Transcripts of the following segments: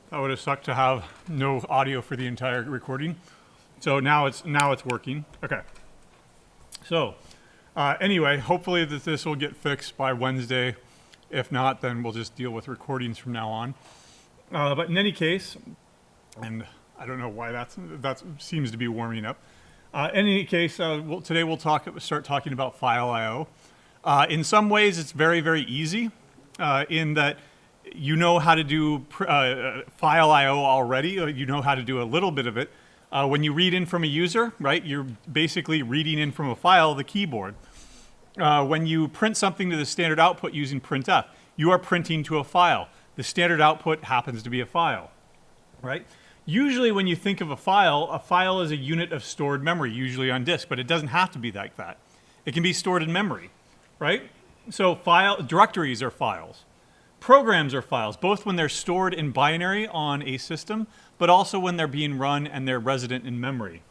That would have sucked to have no audio for the entire recording. So now it's working. Okay. So anyway, hopefully this will get fixed by Wednesday. If not, then we'll just deal with recordings from now on. But in any case, and I don't know why that seems to be warming up. In any case, today we'll start talking about file I/O. In some ways, it's very, very easy in that you know how to do file I/O already. You know how to do a little bit of it. When you read in from a user, right, you're basically reading in from a file, the keyboard. When you print something to the standard output using printf, you are printing to a file. The standard output happens to be a file, right? Usually when you think of a file is a unit of stored memory, usually on disk, but it doesn't have to be like that. It can be stored in memory, right? So directories are files. Programs are files, both when they're stored in binary on a system, but also when they're being run and they're resident in memory.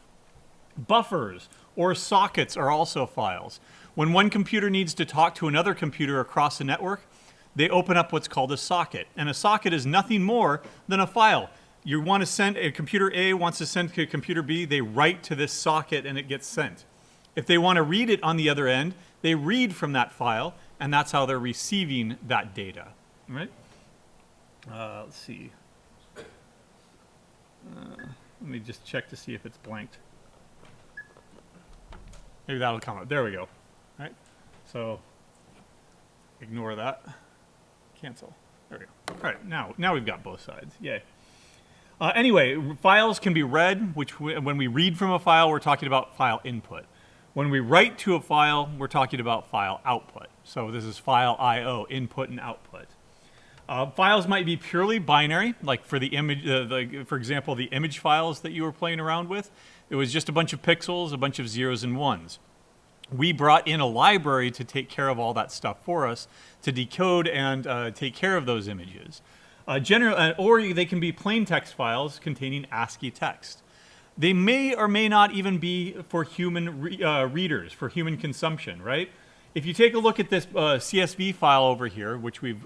Buffers or sockets are also files. When one computer needs to talk to another computer across the network, they open up what's called a socket. And a socket is nothing more than a file. You want to send, computer A wants to send to computer B, they write to this socket and it gets sent. If they want to read it on the other end, they read from that file, and that's how they're receiving that data, right? Let's see. Let me just check to see if it's blanked. Maybe that'll come up. There we go. All right. So ignore that. Cancel. There we go. All right. Now we've got both sides. Yay. Anyway, files can be read, which when we read from a file, we're talking about file input. When we write to a file, we're talking about file output. So this is file I/O, input and output. Files might be purely binary, like for the image, for example, the image files that you were playing around with. It was just a bunch of pixels, a bunch of zeros and ones. We brought in a library to take care of all that stuff for us, to decode and take care of those images. Or they can be plain text files containing ASCII text. They may or may not even be for human readers, for human consumption, right? If you take a look at this CSV file over here, which we've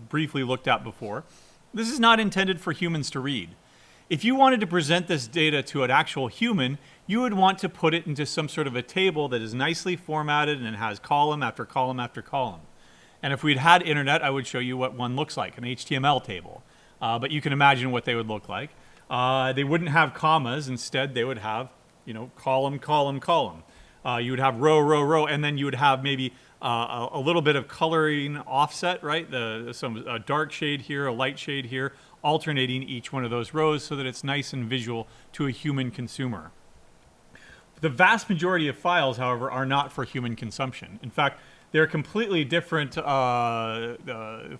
briefly looked at before, this is not intended for humans to read. If you wanted to present this data to an actual human, you would want to put it into some sort of a table that is nicely formatted and has column after column after column. And if we'd had internet, I would show you what one looks like, an HTML table. But you can imagine what they would look like. They wouldn't have commas. Instead, they would have, column, column, column. You would have row, row, row, and then you would have maybe a little bit of coloring offset, right? A dark shade here, a light shade here, alternating each one of those rows so that it's nice and visual to a human consumer. The vast majority of files, however, are not for human consumption. In fact, they're completely different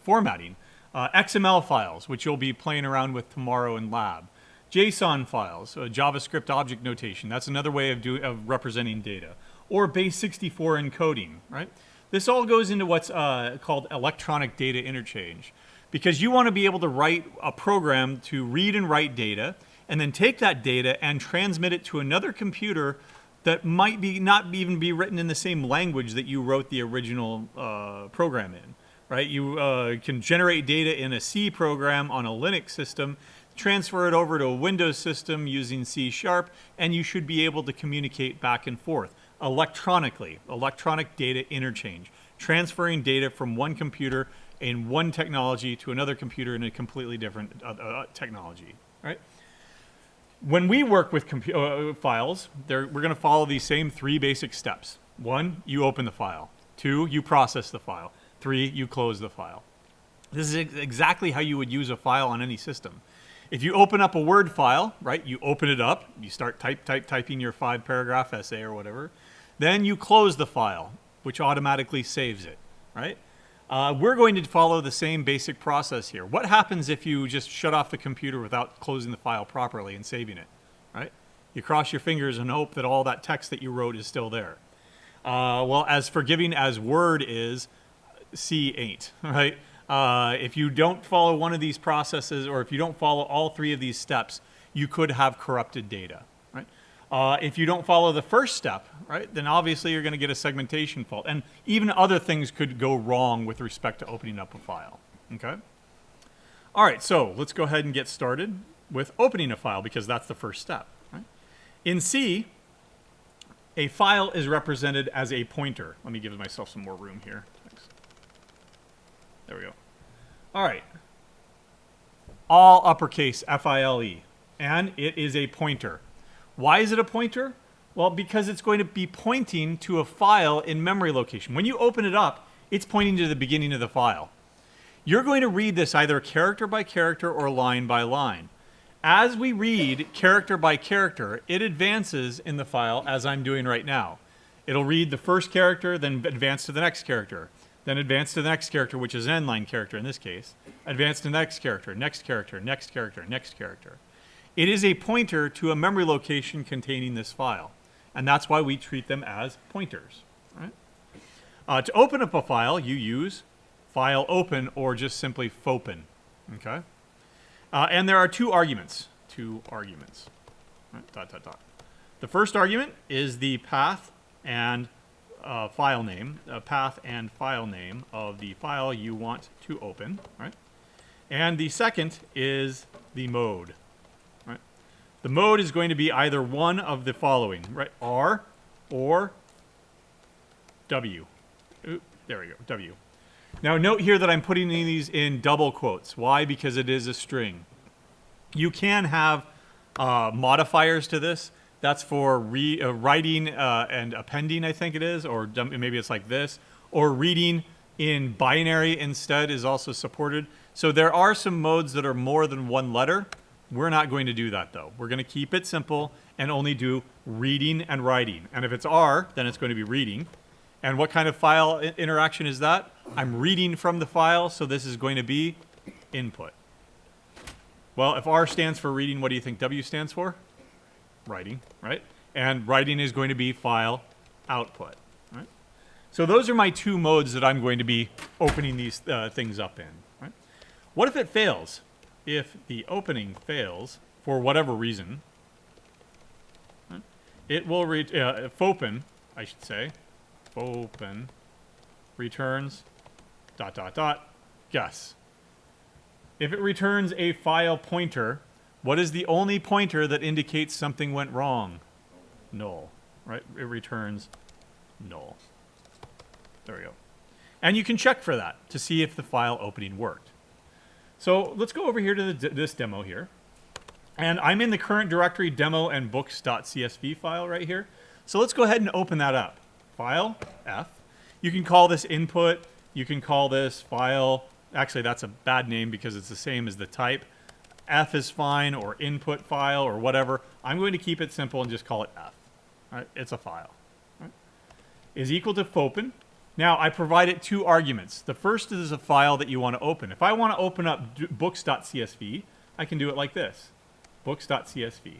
formatting. XML files, which you'll be playing around with tomorrow in lab. JSON files, JavaScript object notation. That's another way of representing data. Or base64 encoding, right? This all goes into what's called electronic data interchange. Because you want to be able to write a program to read and write data, and then take that data and transmit it to another computer that might not even be written in the same language that you wrote the original program in, right? You can generate data in a C program on a Linux system, transfer it over to a Windows system using C#, and you should be able to communicate back and forth electronically, electronic data interchange, transferring data from one computer in one technology to another computer in a completely different technology, right? When we work with files, we're going to follow these same three basic steps. 1, you open the file. 2, you process the file. 3, you close the file. This is exactly how you would use a file on any system. If you open up a Word file, right, you open it up, you start typing your 5-paragraph essay or whatever, then you close the file, which automatically saves it, right? We're going to follow the same basic process here. What happens if you just shut off the computer without closing the file properly and saving it, right? You cross your fingers and hope that all that text that you wrote is still there. Well, as forgiving as Word is, C ain't, right? If you don't follow one of these processes, or if you don't follow all 3 of these steps, you could have corrupted data, right? If you don't follow the first step, right, then obviously you're going to get a segmentation fault. And even other things could go wrong with respect to opening up a file, okay? All right, so let's go ahead and get started with opening a file because that's the first step. Right? In C, a file is represented as a pointer. Let me give myself some more room here. Thanks. There we go. All right. All uppercase F-I-L-E. And it is a pointer. Why is it a pointer? Well, because it's going to be pointing to a file in memory location. When you open it up, it's pointing to the beginning of the file. You're going to read this either character by character or line by line. As we read character by character, it advances in the file as I'm doing right now. It'll read the first character, then advance to the next character, then advance to the next character, which is an inline character in this case, advance to the next character, next character, next character, next character. It is a pointer to a memory location containing this file, and that's why we treat them as pointers. Right? To open up a file, you use file open or just simply fopen. Okay? And there are two arguments. Right? Dot, dot, dot. The first argument is the path and file name, path and file name of the file you want to open. Right? And the second is the mode. Right? The mode is going to be either one of the following, right? R or W. Ooh, there we go, W. Now note here that I'm putting these in double quotes. Why? Because it is a string. You can have modifiers to this. That's for writing and appending, I think it is, or maybe it's like this. Or reading in binary instead is also supported. So there are some modes that are more than one letter. We're not going to do that, though. We're going to keep it simple and only do reading and writing. And if it's R, then it's going to be reading. And what kind of file interaction is that? I'm reading from the file, so this is going to be input. Well, if R stands for reading, what do you think W stands for? Writing, right? And writing is going to be file output, right? So those are my two modes that I'm going to be opening these things up in, right? What if it fails? If the opening fails for whatever reason, right, it will fopen, I should say, fopen returns ... guess. If it returns a file pointer, what is the only pointer that indicates something went wrong? Null, right? It returns null. There we go. And you can check for that to see if the file opening worked. So let's go over here to this demo here. And I'm in the current directory demo and books.csv file right here. So let's go ahead and open that up. File, F. You can call this input. You can call this file. Actually, that's a bad name because it's the same as the type. F is fine, or input file, or whatever. I'm going to keep it simple and just call it F. Right? It's a file. Right? Is equal to fopen. Now, I provided two arguments. The first is a file that you want to open. If I want to open up books.csv, I can do it like this. Books.csv.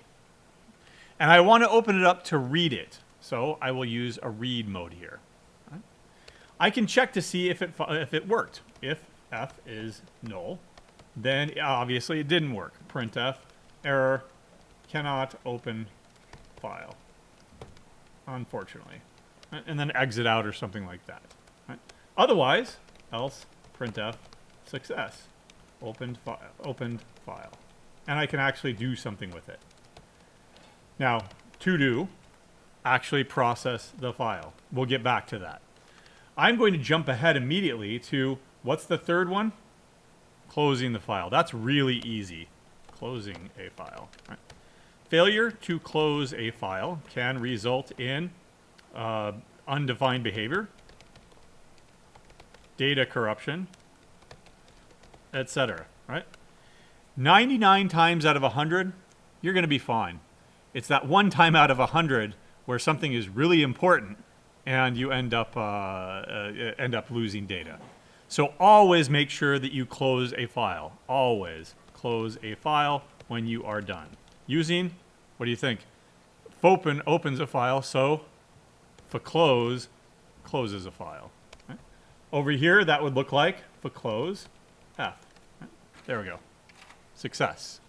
And I want to open it up to read it. So I will use a read mode here. Right? I can check to see if it worked. If F is null, then obviously it didn't work. Printf, error, cannot open file, unfortunately. And then exit out or something like that. Right? Otherwise, else printf success, opened file. And I can actually do something with it. Now, to do, actually process the file. We'll get back to that. I'm going to jump ahead immediately to, what's the third one? Closing the file. That's really easy. Closing a file. Right? Failure to close a file can result in undefined behavior, data corruption, etc. Right? 99 times out of 100, you're going to be fine. It's that one time out of 100 where something is really important and you end up losing data. So always make sure that you close a file. Always close a file when you are done. Using, what do you think? Fopen opens a file, so fclose closes a file. Right? Over here, that would look like fclose F. Right? There we go. Success.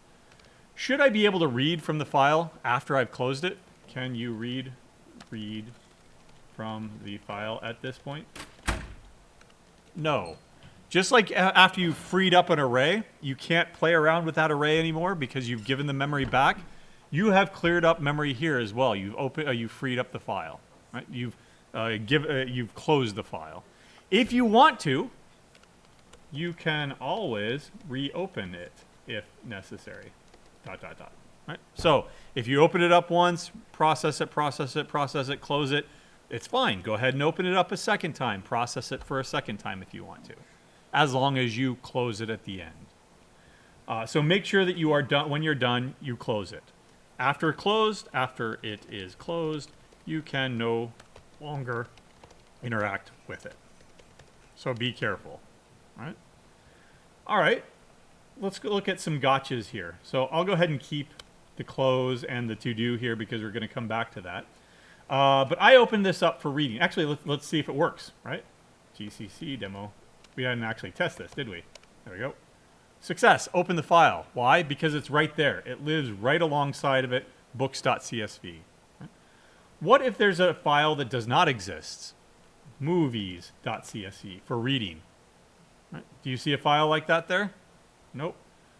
Should I be able to read from the file after I've closed it? Can you read from the file at this point? No. Just like after you've freed up an array, you can't play around with that array anymore because you've given the memory back. You have cleared up memory here as well. You've freed up the file, right? You've closed the file. If you want to, you can always reopen it if necessary. ... Right? So if you open it up once, process it, close it, it's fine. Go ahead and open it up a second time. Process it for a second time if you want to, as long as you close it at the end. So make sure that you are done. When you're done, you close it. After it is closed, you can no longer interact with it. So be careful. All right. Let's go look at some gotchas here. So I'll go ahead and keep the close and the to-do here because we're going to come back to that. But I opened this up for reading. Actually, let's see if it works, right? GCC demo. We didn't actually test this, did we? There we go. Success. Open the file. Why? Because it's right there. It lives right alongside of it, books.csv. Right? What if there's a file that does not exist? Movies.csv for reading. Right? Do you see a file like that there? Nope.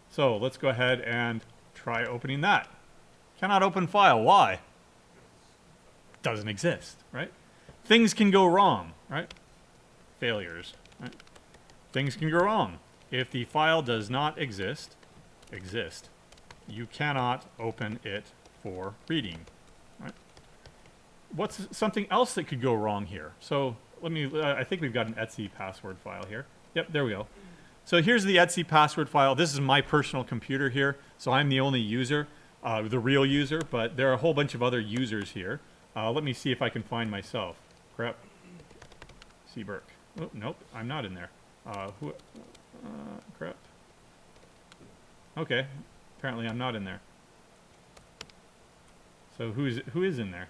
So let's go ahead and try opening that. Cannot open file. Why? Doesn't exist, right? Things can go wrong, right? Failures, right? Things can go wrong. If the file does not exist, you cannot open it for reading, right? What's something else that could go wrong here? So let me, I think we've got an Etsy password file here. Yep, there we go. So here's the Etsy password file. This is my personal computer here, so I'm the only user, the real user, but there are a whole bunch of other users here. Let me see if I can find myself. Crap. Seaburg. Oh, nope, I'm not in there. Crap. Okay, apparently I'm not in there. So who is in there?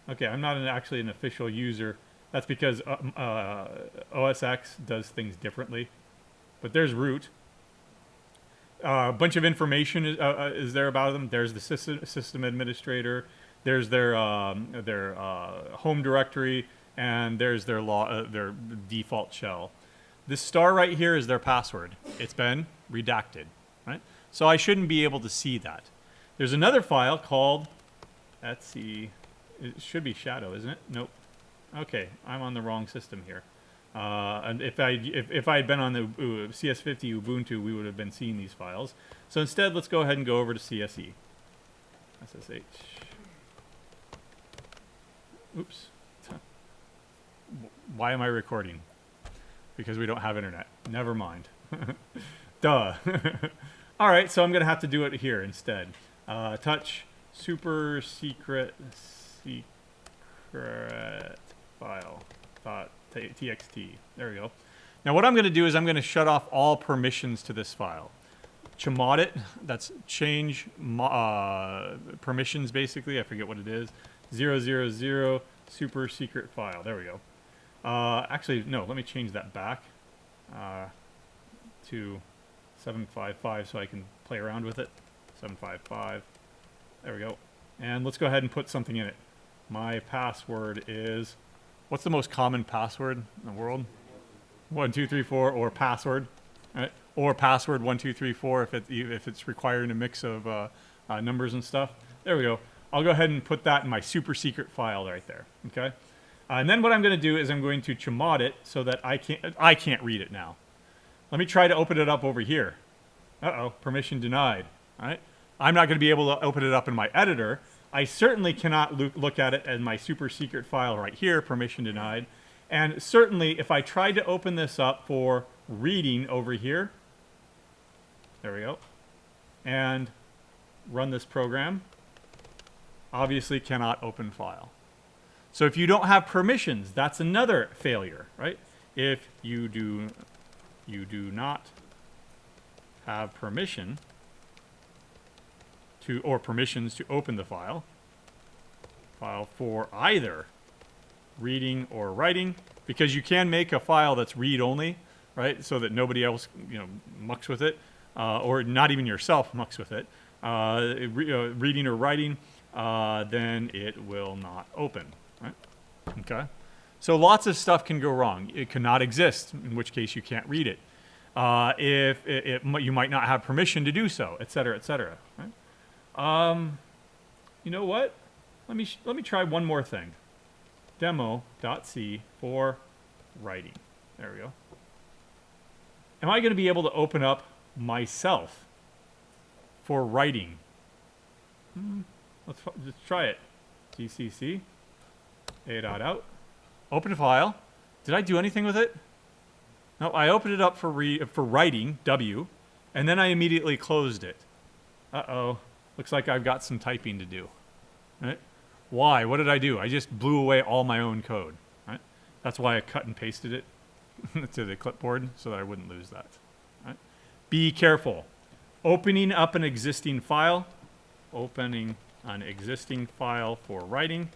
Okay, I'm not actually an official user. That's because OS X does things differently. But there's root. A bunch of information is there about them. There's the system administrator. There's their home directory, and there's their default shell. This star right here is their password. It's been redacted, right? So I shouldn't be able to see that. There's another file called Etsy. It should be Shadow, isn't it? Nope. Okay, I'm on the wrong system here. And if I had been on the CS50 Ubuntu, we would have been seeing these files. So instead, let's go ahead and go over to CSE. SSH. Oops. Why am I recording? Because we don't have internet. Never mind. Duh. All right, so I'm going to have to do it here instead. Touch super secret file .txt. There we go. Now what I'm going to do is I'm going to shut off all permissions to this file. Chmod it. That's change permissions basically. I forget what it is. 000 super secret file. There we go. Actually, no. Let me change that back to 755 so I can play around with it. 755. There we go. And let's go ahead and put something in it. My password is, what's the most common password in the world? 1234 or password, right? Or password 1234 if it's requiring a mix of numbers and stuff. There we go. I'll go ahead and put that in my super secret file right there. Okay. And then what I'm going to do is I'm going to chmod it so that I can't read it now. Let me try to open it up over here. Uh-oh, permission denied. All right. I'm not going to be able to open it up in my editor. I certainly cannot look at it as my super secret file right here, permission denied. And certainly if I tried to open this up for reading over here, there we go, and run this program, obviously cannot open file. So if you don't have permissions, that's another failure, right? If you do not have permissions to open the file for either reading or writing, because you can make a file that's read only, right? So that nobody else, mucks with it, or not even yourself mucks with it. Reading or writing, then it will not open, right? Okay. So lots of stuff can go wrong. It cannot exist, in which case you can't read it. You might not have permission to do so, et cetera, et cetera. Right? You know what? Let me try one more thing. Demo.c for writing. There we go. Am I going to be able to open up myself for writing? Let's try it. GCC a.out. Open a file. Did I do anything with it? No, I opened it up for writing, W, and then I immediately closed it. Uh-oh. Looks like I've got some typing to do. Right? Why? What did I do? I just blew away all my own code. Right? That's why I cut and pasted it to the clipboard so that I wouldn't lose that. Right? Be careful. Opening up an existing file, opening an existing file for writing,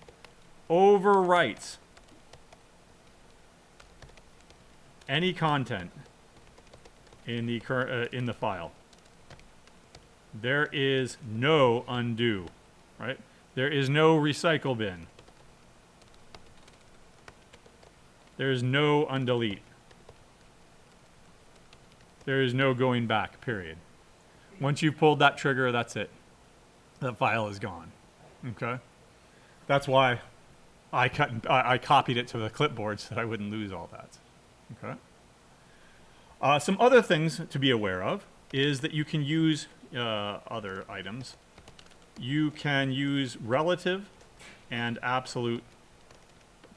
overwrites any content in the in the file. There is no undo, right? There is no recycle bin. There is no undelete. There is no going back, period. Once you've pulled that trigger, that's it. That file is gone. Okay? That's why I copied it to the clipboard so that I wouldn't lose all that. Okay? Some other things to be aware of is that you can use other items. You can use relative and absolute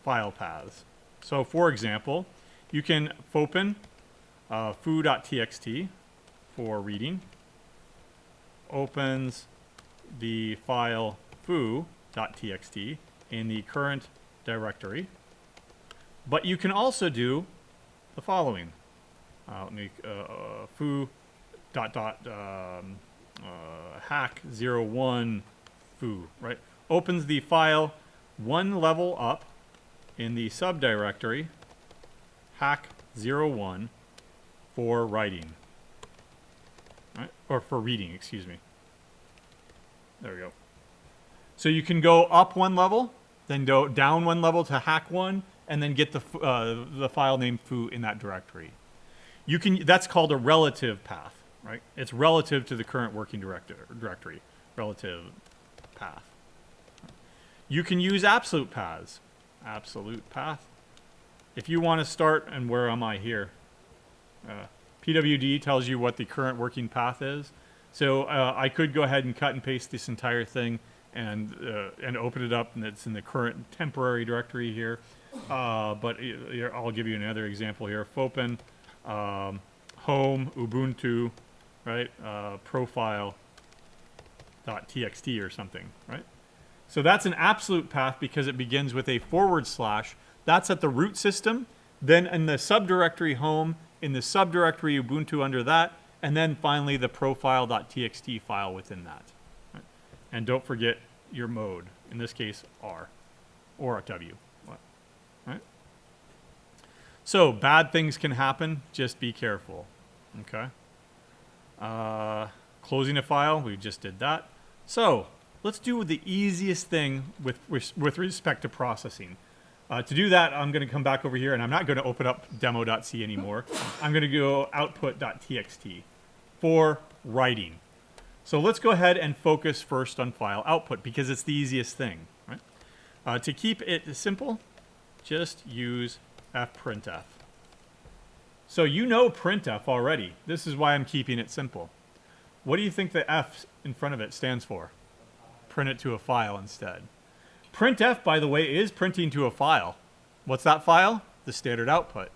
file paths. So, for example, you can fopen foo.txt for reading, opens the file foo.txt in the current directory. But you can also do the following. Foo hack01 foo, right? Opens the file one level up in the subdirectory hack01 for writing, right? Or for reading, excuse me. There we go. So you can go up one level, then go down one level to hack1, and then get the file name foo in that directory. That's called a relative path, right? It's relative to the current working directory, relative path. You can use absolute paths. Absolute path. If you want to start, and where am I here? PWD tells you what the current working path is. So I could go ahead and cut and paste this entire thing and open it up, and it's in the current temporary directory here. But I'll give you another example here. Fopen, home, Ubuntu, right? Profile.txt or something, right? So that's an absolute path because it begins with a /. That's at the root system. Then in the subdirectory home, in the subdirectory Ubuntu under that, and then finally the profile.txt file within that. Right? And don't forget your mode. In this case, R or W. Right? So bad things can happen. Just be careful. Okay. Closing a file. We just did that. So let's do the easiest thing with respect to processing. To do that, I'm going to come back over here, and I'm not going to open up demo.c anymore. I'm going to go output.txt for writing. So let's go ahead and focus first on file output because it's the easiest thing. Right? To keep it simple, just use fprintf. So you know printf already. This is why I'm keeping it simple. What do you think the F in front of it stands for? Print it to a file instead. Printf, by the way, is printing to a file. What's that file? The standard output.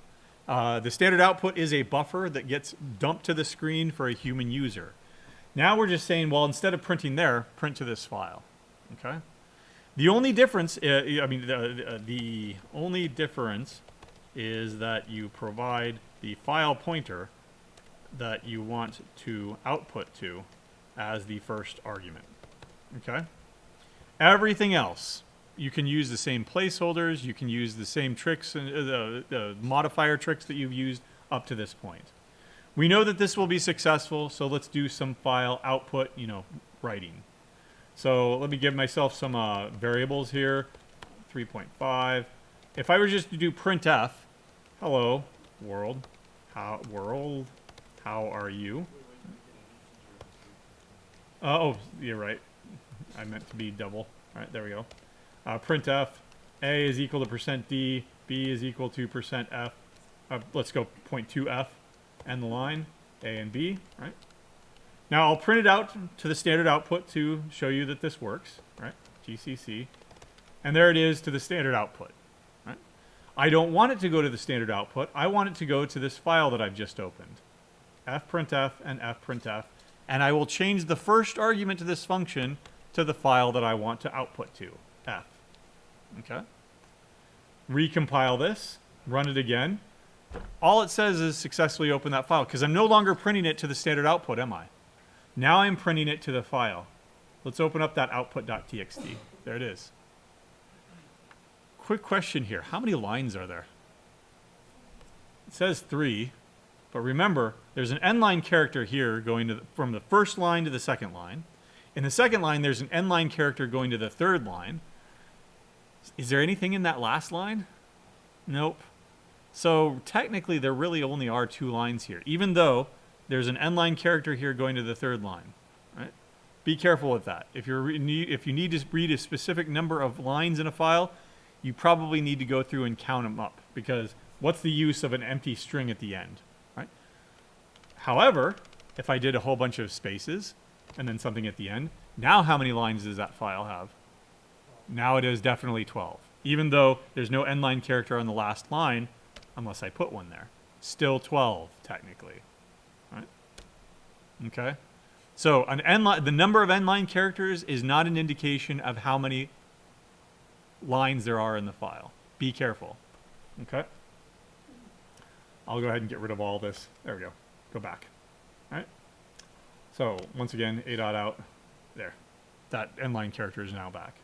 The standard output is a buffer that gets dumped to the screen for a human user. Now we're just saying, well, instead of printing there, print to this file. Okay. The only difference, the only difference is that you provide the file pointer that you want to output to as the first argument. Okay. Everything else, you can use the same placeholders, you can use the same tricks, the modifier tricks that you've used up to this point. We know that this will be successful, so let's do some file output, writing. So let me give myself some variables here, 3.5, If I were just to do printf, hello world, how are you? Oh, you're right. I meant to be double. All right, there we go. Printf, a is equal to %d, b is equal to %f. Let's go 0.2f, and the line, a and b, right? Now I'll print it out to the standard output to show you that this works, right? GCC. And there it is to the standard output, right? I don't want it to go to the standard output. I want it to go to this file that I've just opened, fprintf and fprintf. And I will change the first argument to this function to the file that I want to output to, f. Okay? Recompile this, run it again. All it says is successfully open that file, because I'm no longer printing it to the standard output, am I? Now I'm printing it to the file. Let's open up that output.txt. There it is. Quick question here. How many lines are there? It says 3, but remember, there's an n-line character here going from the first line to the second line. In the second line, there's an n-line character going to the third line. Is there anything in that last line? Nope. So technically, there really only are 2 lines here, even though there's an n-line character here going to the third line. Right? Be careful with that. If you need to read a specific number of lines in a file, you probably need to go through and count them up, because what's the use of an empty string at the end? Right? However, if I did a whole bunch of spaces and then something at the end, now how many lines does that file have? Now it is definitely 12. Even though there's no n-line character on the last line, unless I put one there. Still 12, technically. Right? Okay? So the number of n-line characters is not an indication of how many lines there are in the file. Be careful. Okay? I'll go ahead and get rid of all this. There we go. Go back. All right? So once again, a.out. There. That n-line character is now back.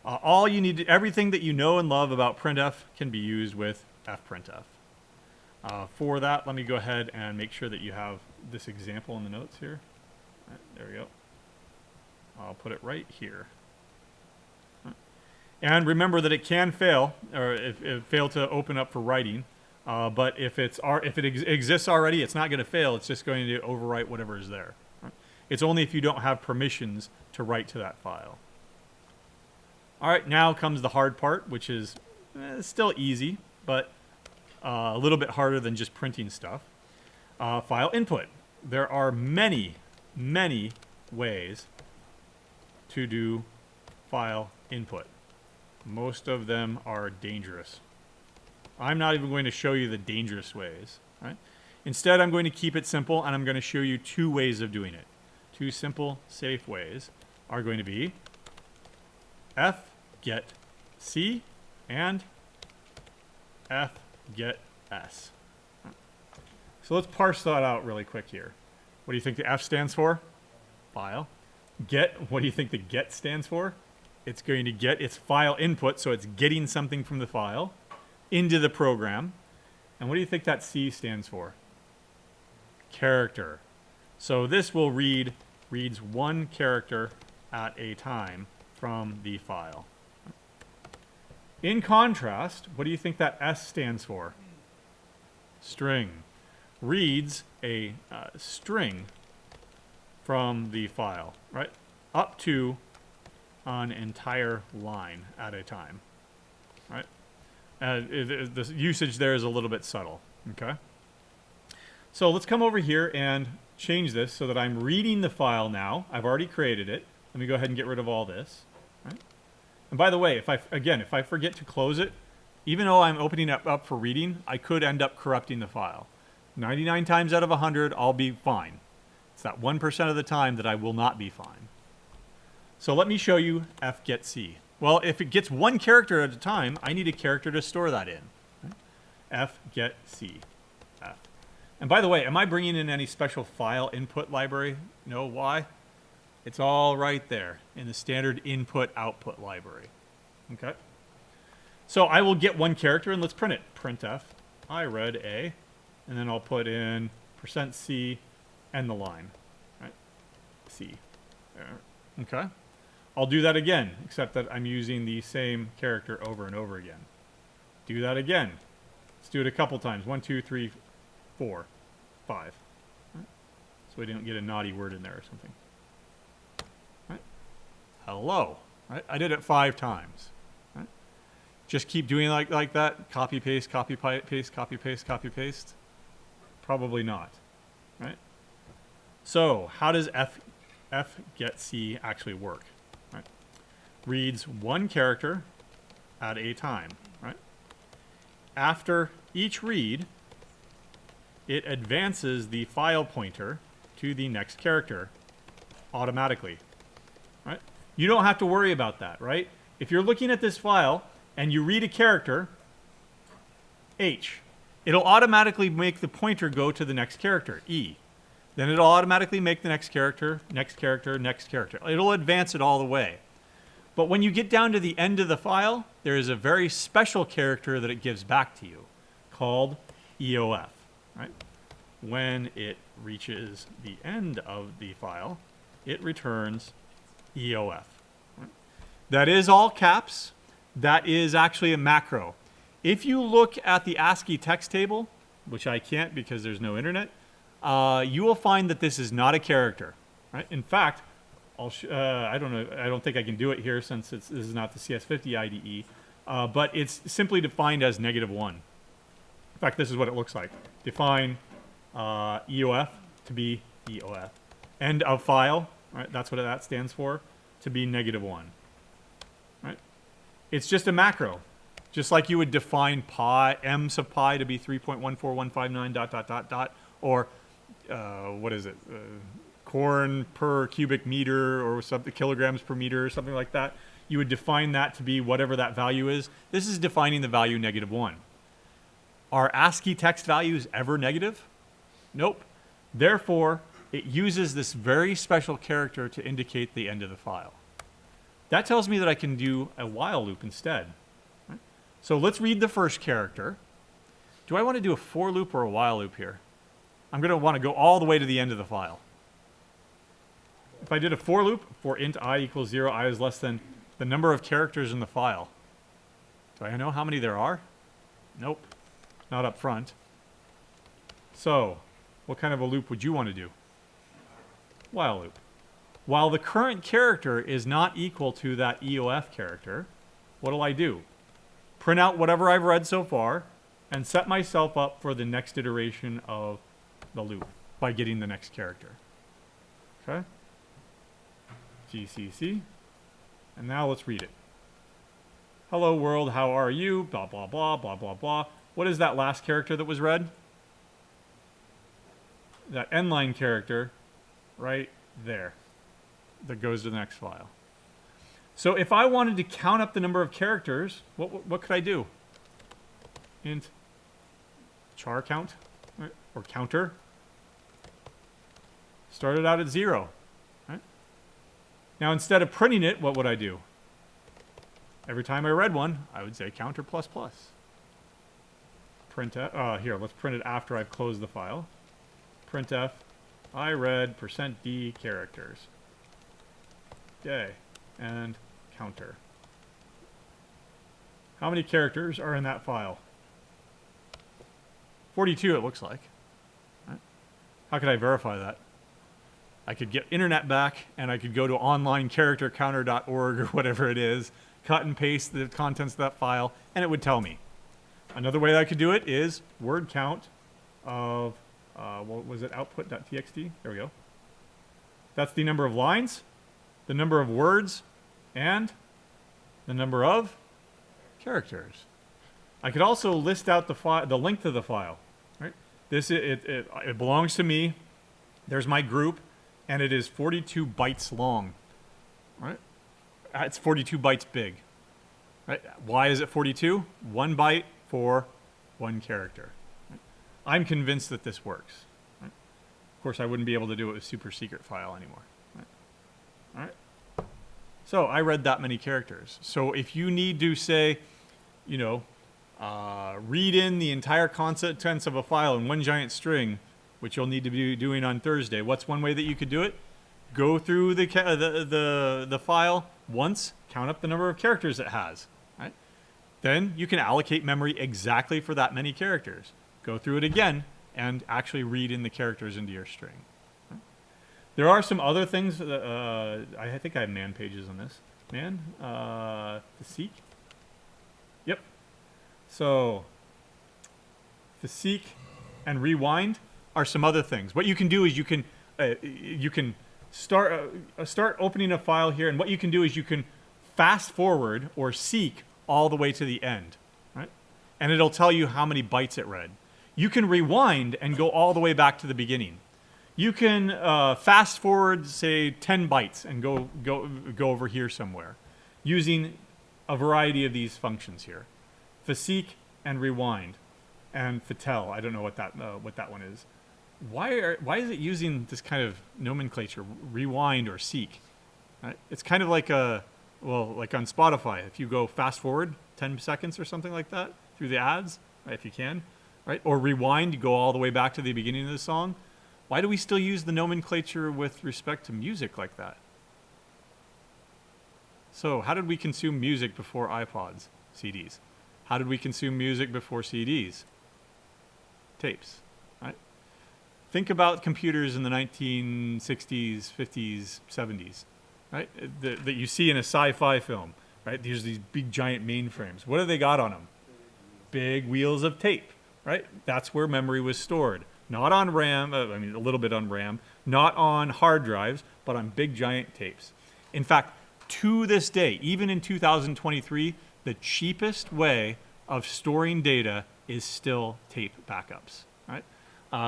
All you need, everything that you know and love about printf can be used with fprintf. For that, let me go ahead and make sure that you have this example in the notes here. All right, there we go. I'll put it right here. And remember that it can fail, or if it fail to open up for writing. But if it exists already, it's not going to fail. It's just going to overwrite whatever is there. Right? It's only if you don't have permissions to write to that file. All right, now comes the hard part, which is still easy, but a little bit harder than just printing stuff. File input. There are many, many ways to do file input. Most of them are dangerous. I'm not even going to show you the dangerous ways. Right? Instead, I'm going to keep it simple, and I'm going to show you 2 ways of doing it. 2 simple, safe ways are going to be fgetc and fgets. So let's parse that out really quick here. What do you think the F stands for? File. Get, what do you think the get stands for? It's going to get its file input, so it's getting something from the file into the program. And what do you think that C stands for? Character. So this will reads 1 character at a time from the file. In contrast, what do you think that S stands for? String. Reads a string from the file, right? Up to an entire line at a time, right? The usage there is a little bit subtle, okay? So let's come over here and change this so that I'm reading the file now. I've already created it. Let me go ahead and get rid of all this. Right? And by the way, if I forget to close it, even though I'm opening it up for reading, I could end up corrupting the file. 99 times out of 100, I'll be fine. It's that 1% of the time that I will not be fine. So let me show you fgetc. Well, if it gets 1 character at a time, I need a character to store that in. Right? Fgetc. F. And by the way, am I bringing in any special file input library? No, why? It's all right there in the standard input-output library. Okay? So I will get 1 character, and let's print it. Printf, I read a, and then I'll put in %c and the line. Right? C. There. Okay? I'll do that again, except that I'm using the same character over and over again. Do that again. Let's do it a couple times. 1, 2, 3, 4, 5. Right. So we don't get a naughty word in there or something. Right. Hello. Right. I did it 5 times. Right. Just keep doing like that. Copy, paste, copy, paste, copy, paste, copy, paste. Probably not. Right. So how does fgetc actually work? Right. Reads one character at a time. Right. After each read, it advances the file pointer to the next character automatically. Right? You don't have to worry about that, right? If you're looking at this file and you read a character, H, it'll automatically make the pointer go to the next character, E. Then it'll automatically make the next character, next character, next character. It'll advance it all the way. But when you get down to the end of the file, there is a very special character that it gives back to you called EOF. Right? When it reaches the end of the file, it returns EOF. Right? That is all caps. That is actually a macro. If you look at the ASCII text table, which I can't because there's no internet, you will find that this is not a character. Right? In fact, I don't know. I don't think I can do it here since this is not the CS50 IDE, but it's simply defined as -1. In fact, this is what it looks like. Define EOF to be EOF. End of file, right? That's what that stands for, to be -1. Right? It's just a macro, just like you would define pi, m sub pi to be 3.14159 ... or what is it? Corn per cubic meter or something, kilograms per meter or something like that. You would define that to be whatever that value is. This is defining the value -1. Are ASCII text values ever negative? Nope. Therefore, it uses this very special character to indicate the end of the file. That tells me that I can do a while loop instead. Right? So let's read the first character. Do I want to do a for loop or a while loop here? I'm going to want to go all the way to the end of the file. If I did a for loop, for int I equals 0, I is less than the number of characters in the file. Do I know how many there are? Nope. Not up front. So, what kind of a loop would you want to do? While loop. While the current character is not equal to that EOF character, what'll I do? Print out whatever I've read so far and set myself up for the next iteration of the loop by getting the next character. Okay? GCC. And now let's read it. Hello world, how are you? Blah, blah, blah, blah, blah, blah. What is that last character that was read? That end line character right there that goes to the next file. So if I wanted to count up the number of characters, what could I do? Int char count, right? Or counter. Started out at 0. Right? Now instead of printing it, what would I do? Every time I read one, I would say counter plus plus. Printf, here, let's print it after I've closed the file. Printf, I read %d characters. Okay, and counter. How many characters are in that file? 42 it looks like. Right? How could I verify that? I could get internet back and I could go to onlinecharactercounter.org or whatever it is, cut and paste the contents of that file, and it would tell me. Another way that I could do it is word count of, what was it, output.txt? There we go. That's the number of lines, the number of words, and the number of characters. I could also list out the length of the file. Right? It belongs to me. There's my group, and it is 42 bytes long. Right? It's 42 bytes big. Right? Why is it 42? 1 byte for 1 character. Right? I'm convinced that this works. Right? Of course, I wouldn't be able to do it with super secret file anymore. Right? All right. So I read that many characters. So if you need to say, you know, read in the entire contents of a file in one giant string, which you'll need to be doing on Thursday, what's one way that you could do it? go through the file once, count up the number of characters it has. Right? Then you can allocate memory exactly for that many characters. Go through it again and actually read in the characters into your string. Right? There are some other things. I think I have man pages on this. Man, seek. Yep. So seek and rewind are some other things. What you can do is you can start opening a file here, and what you can do is you can fast forward or seek all the way to the end, right? And it'll tell you how many bytes it read. You can rewind and go all the way back to the beginning. You can fast forward, say, 10 bytes and go over here somewhere using a variety of these functions here. Seek and rewind. And Fatel, I don't know what that one is. Why is it using this kind of nomenclature, rewind or seek? Right? It's kind of like like on Spotify, if you go fast forward 10 seconds or something like that through the ads, right, if you can, right? Or rewind, you go all the way back to the beginning of the song. Why do we still use the nomenclature with respect to music like that? So how did we consume music before iPods, CDs? How did we consume music before CDs? Tapes, right? Think about computers in the 1960s, 50s, 70s, right? That you see in a sci-fi film, right? There's these big giant mainframes. What do they got on them? Big wheels of tape, right? That's where memory was stored. Not on RAM, a little bit on RAM, not on hard drives, but on big giant tapes. In fact, to this day, even in 2023, the cheapest way of storing data is still tape backups, right?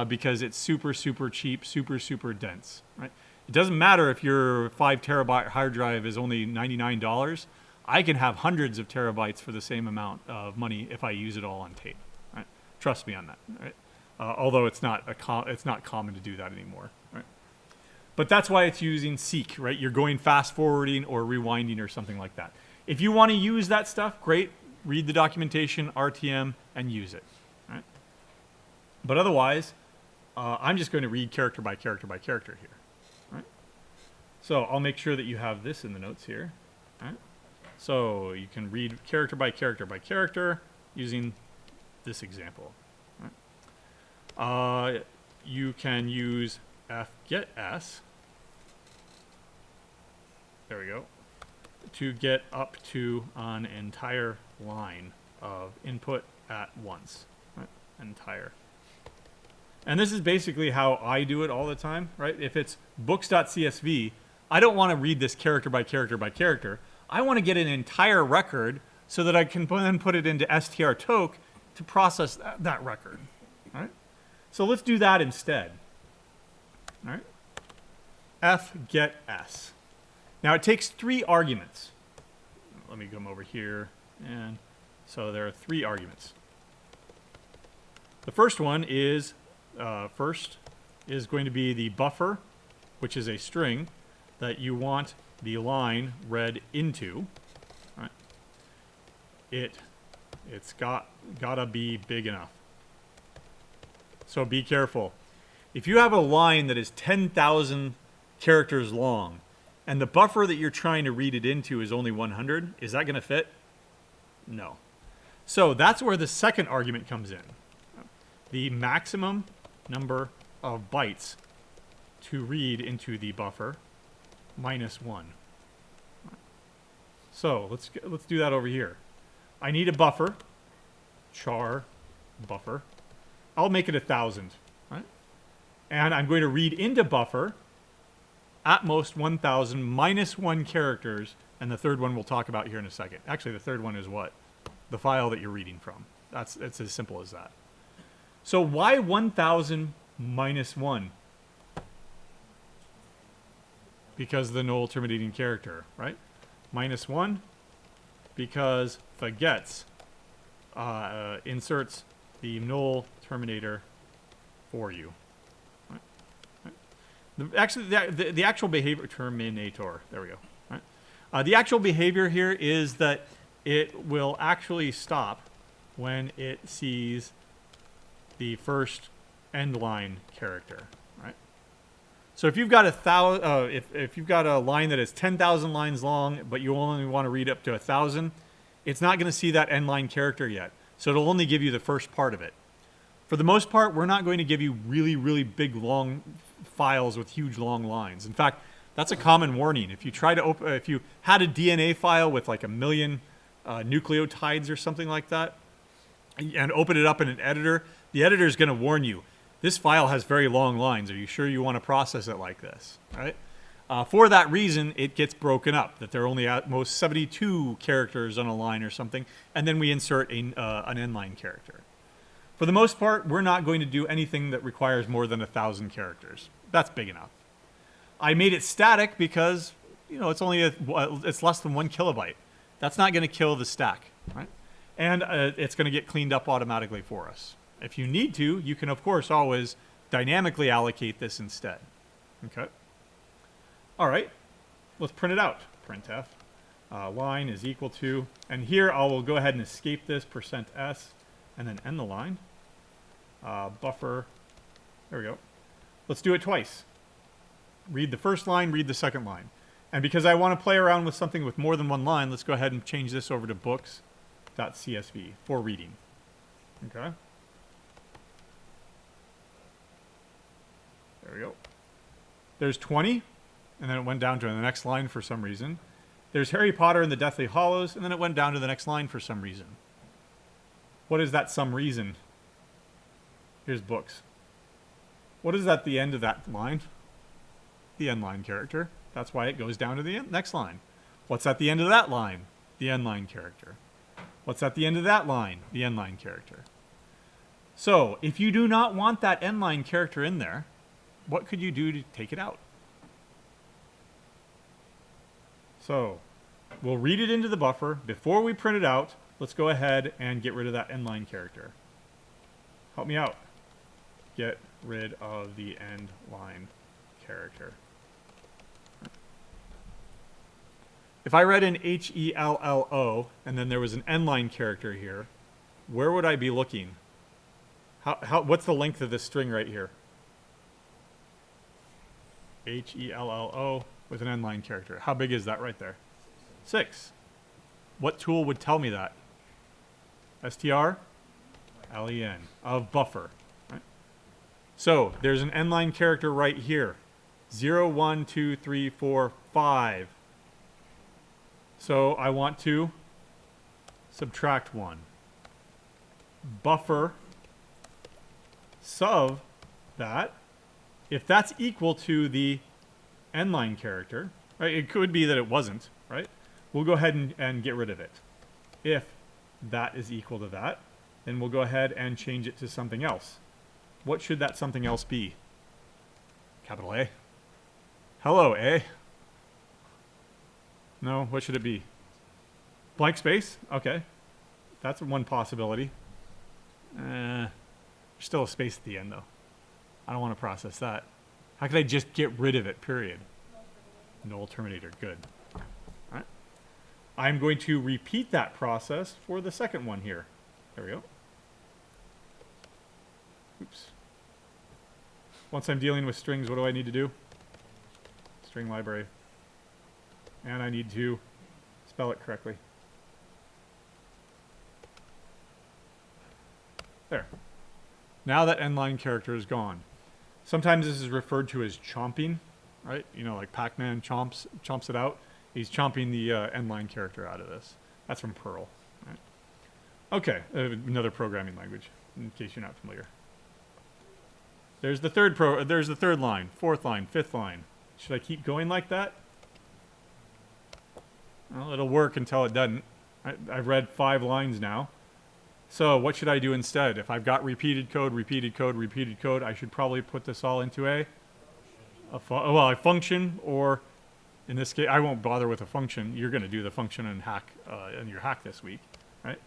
Because it's super, super cheap, super, super dense, right? It doesn't matter if your 5 terabyte hard drive is only $99. I can have hundreds of terabytes for the same amount of money if I use it all on tape, right? Trust me on that, right? Although it's not common to do that anymore, right? But that's why it's using seek, right? You're going fast forwarding or rewinding or something like that. If you want to use that stuff, great. Read the documentation, RTM, and use it. Right? But otherwise, I'm just going to read character by character by character here. Right? So I'll make sure that you have this in the notes here. Right? So you can read character by character by character using this example. Right? You can use fgets. There we go. To get up to an entire line of input at once, right? Entire. And this is basically how I do it all the time, right? If it's books.csv, I don't want to read this character by character by character. I want to get an entire record so that I can then put it into strtoc to process that record, right? So let's do that instead, all right? fgetc. Now it takes 3 arguments. Let me come over here, and so there are 3 arguments. The first one is going to be the buffer, which is a string that you want the line read into. Right? It's gotta be big enough. So be careful. If you have a line that is 10,000 characters long, and the buffer that you're trying to read it into is only 100, is that going to fit? No. So that's where the second argument comes in. The maximum number of bytes to read into the buffer minus 1. So let's do that over here. I need a buffer, char buffer. I'll make it 1,000, right? And I'm going to read into buffer at most 1,000 minus 1 characters, and the third one we'll talk about here in a second. Actually, the third one is what? The file that you're reading from. It's as simple as that. So why 1,000 minus 1? Because the null terminating character, right? Minus 1, because fgets inserts the null terminator for you. The actual behavior, terminator, there we go. Right? The actual behavior here is that it will actually stop when it sees the first end line character, right? So if you've got if you've got a line that is 10,000 lines long, but you only want to read up to 1,000, it's not going to see that end line character yet. So it'll only give you the first part of it. For the most part, we're not going to give you really, really big, long files with huge, long lines. In fact, that's a common warning. If you try to if you had a DNA file with like 1 million nucleotides or something like that, and open it up in an editor, the editor is going to warn you, this file has very long lines. Are you sure you want to process it like this? Right? For that reason, it gets broken up, that there are only at most 72 characters on a line or something, and then we insert an end-line character. For the most part, we're not going to do anything that requires more than 1,000 characters. That's big enough. I made it static because, you know, it's less than 1 kilobyte. That's not going to kill the stack, right? And it's going to get cleaned up automatically for us. If you need to, you can, of course, always dynamically allocate this instead. Okay. All right. Let's print it out. Printf. Line is equal to, and here I will go ahead and escape this %s and then end the line. Buffer. There we go. Let's do it twice. Read the first line, read the second line. And because I want to play around with something with more than one line, let's go ahead and change this over to books.csv for reading. Okay. There we go. There's 20, and then it went down to the next line for some reason. There's Harry Potter and the Deathly Hallows, and then it went down to the next line for some reason. What is that some reason? Here's books. What is at the end of that line? The end line character. That's why it goes down to the next line. What's at the end of that line? The end line character. What's at the end of that line? The end line character. So, if you do not want that end line character in there, what could you do to take it out? So, we'll read it into the buffer. Before we print it out, let's go ahead and get rid of that end line character. Help me out. Get rid of the end line character. If I read an H-E-L-L-O and then there was an end line character here, where would I be looking? What's the length of this string right here? H-E-L-L-O with an end line character. How big is that right there? 6. What tool would tell me that? str-len of buffer. Right? So there's an end line character right here. 0, 1, 2, 3, 4, 5. So I want to subtract 1. Buffer sub that. If that's equal to the end line character, right? It could be that it wasn't, right? We'll go ahead and get rid of it. If that is equal to that, then we'll go ahead and change it to something else. What should that something else be? Capital A. Hello, A. No, what should it be? Blank space? Okay. That's one possibility. There's still a space at the end, though. I don't want to process that. How could I just get rid of it, period? Null terminator. Good. All right. I'm going to repeat that process for the second one here. There we go. Oops. Once I'm dealing with strings, what do I need to do? String library. And I need to spell it correctly. There. Now that end line character is gone. Sometimes this is referred to as chomping, right? You know, like Pac-Man chomps it out. He's chomping the end line character out of this. That's from Perl. Right? Okay, another programming language, in case you're not familiar. There's the third line, fourth line, fifth line. Should I keep going like that? Well, it'll work until it doesn't. I've read 5 lines now. So what should I do instead? If I've got repeated code, I should probably put this all into a function, or in this case, I won't bother with a function. You're going to do the function in hack in your hack this week, right?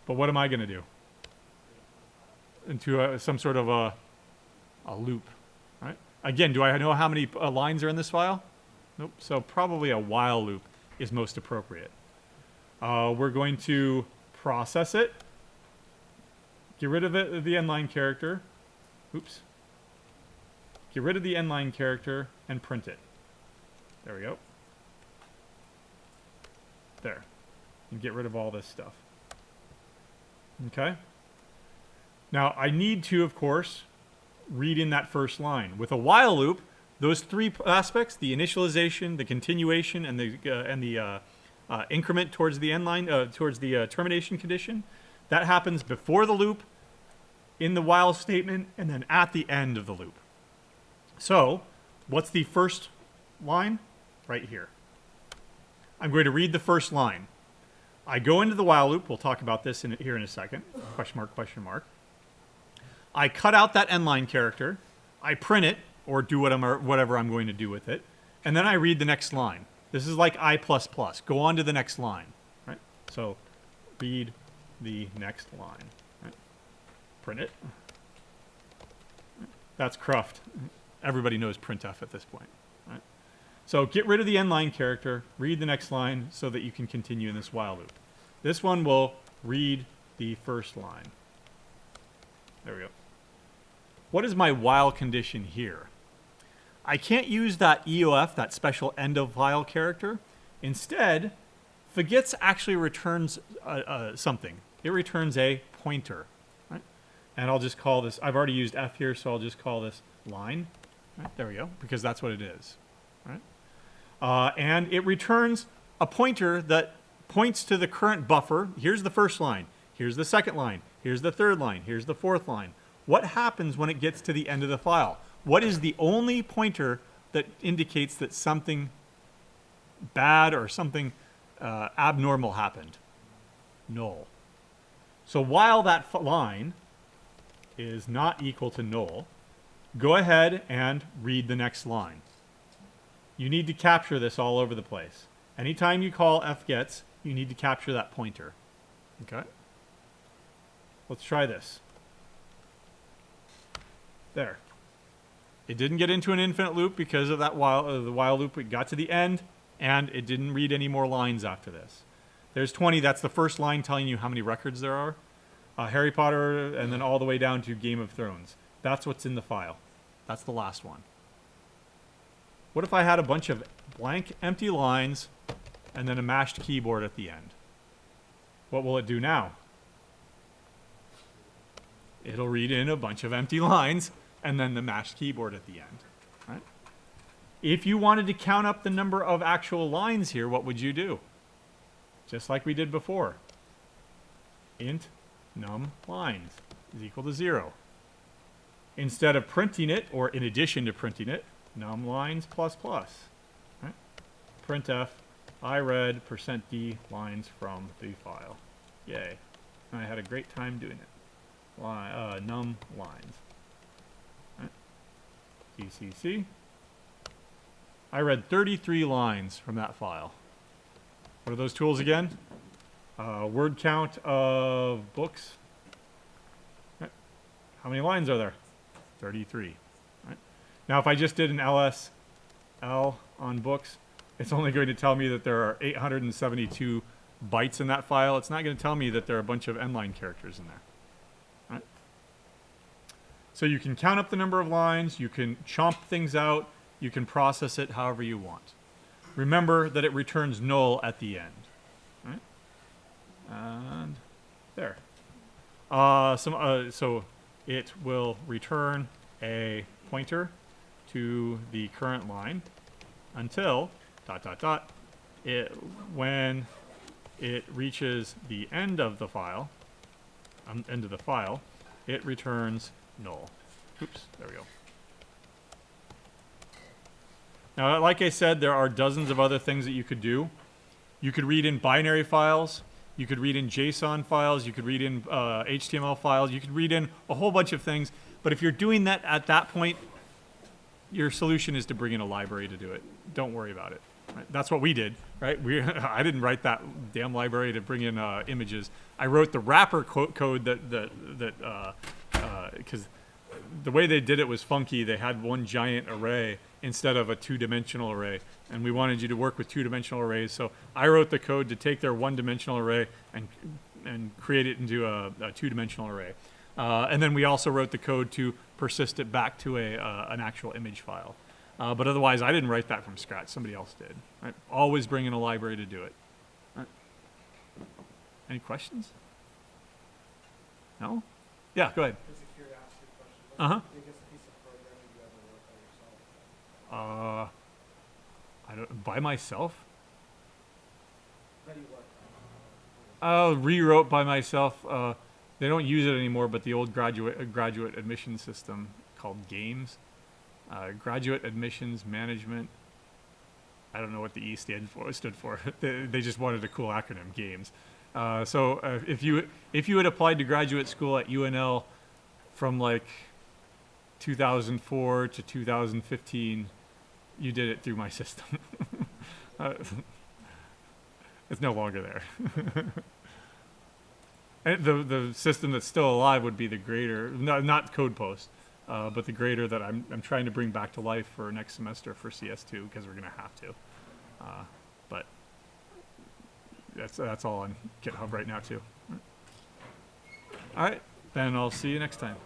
But what am I going to do? Into some sort of a loop, right? Again, do I know how many lines are in this file? Nope. So probably a while loop is most appropriate. We're going to process it, get rid of it, the end line character. Oops. get rid of the endline character, and print it. There we go. There. And get rid of all this stuff. Okay? Now, I need to, of course, read in that first line. With a while loop, those three aspects, the initialization, the continuation, and the increment towards the end line, towards the termination condition, that happens before the loop, in the while statement, and then at the end of the loop. So, what's the first line? Right here. I'm going to read the first line. I go into the while loop. We'll talk about this here in a second. Question mark, question mark. I cut out that end line character. I print it, or do whatever I'm going to do with it. And then I read the next line. This is like I++. Go on to the next line. Right? So read the next line. Right? Print it. That's cruft. Everybody knows printf at this point. Right? So get rid of the end line character. Read the next line so that you can continue in this while loop. This one will read the first line. There we go. What is my while condition here? I can't use that EOF, that special end of while character. Instead, fgets actually returns something. It returns a pointer. Right? And I'll just call this, I've already used f here, so I'll just call this line. Right? There we go, because that's what it is. Right? And it returns a pointer that points to the current buffer. Here's the first line. Here's the second line. Here's the third line. Here's the fourth line. What happens when it gets to the end of the file? What is the only pointer that indicates that something bad or something abnormal happened? Null. So while that line is not equal to null, go ahead and read the next line. You need to capture this all over the place. Anytime you call fgets, you need to capture that pointer. Okay? Let's try this. There. It didn't get into an infinite loop because of that the while loop. It got to the end, and it didn't read any more lines after this. There's 20. That's the first line telling you how many records there are. Harry Potter, and then all the way down to Game of Thrones. That's what's in the file. That's the last one. What if I had a bunch of blank, empty lines, and then a mashed keyboard at the end? What will it do now? It'll read in a bunch of empty lines, and then the mashed keyboard at the end. Right? If you wanted to count up the number of actual lines here, what would you do? Just like we did before. Int num lines is equal to 0. Instead of printing it, or in addition to printing it, num lines plus plus. Right? Printf, I read %d lines from the file. Yay. And I had a great time doing it. Num lines. Right? GCC. I read 33 lines from that file. What are those tools again? Word count of books. Right. How many lines are there? 33. Right. Now, if I just did an LSL on books, it's only going to tell me that there are 872 bytes in that file. It's not going to tell me that there are a bunch of endline characters in there. Right. So you can count up the number of lines. You can chomp things out. You can process it however you want. Remember that it returns null at the end. Right? And there. So it will return a pointer to the current line until ... when it reaches the end of the file, it returns null. Oops, there we go. Now, like I said, there are dozens of other things that you could do. You could read in binary files. You could read in JSON files. You could read in HTML files. You could read in a whole bunch of things. But if you're doing that at that point, your solution is to bring in a library to do it. Don't worry about it. Right? That's what we did. Right? I didn't write that damn library to bring in images. I wrote the wrapper code because the way they did it was funky. They had one giant array instead of a two-dimensional array. And we wanted you to work with two-dimensional arrays. So I wrote the code to take their one-dimensional array and create it into a two-dimensional array. And then we also wrote the code to persist it back to an actual image file. But otherwise, I didn't write that from scratch. Somebody else did. Right? Always bring in a library to do it. Right. Any questions? No? Yeah, go ahead. Just a curiosity question. Uh-huh. What's the biggest piece of programming you ever worked on yourself? I don't, by myself? That you worked Rewrote by myself. They don't use it anymore, but the old graduate admission system called GAMES. Graduate Admissions Management. I don't know what the E stood for. They just wanted a cool acronym, GAMES. So if you had applied to graduate school at UNL from like 2004 to 2015, you did it through my system. It's no longer there. And the system that's still alive would be the grader, not CodePost, but the grader that I'm trying to bring back to life for next semester for CS2 because we're gonna have to. But that's all on GitHub right now too. All right, then I'll see you next time.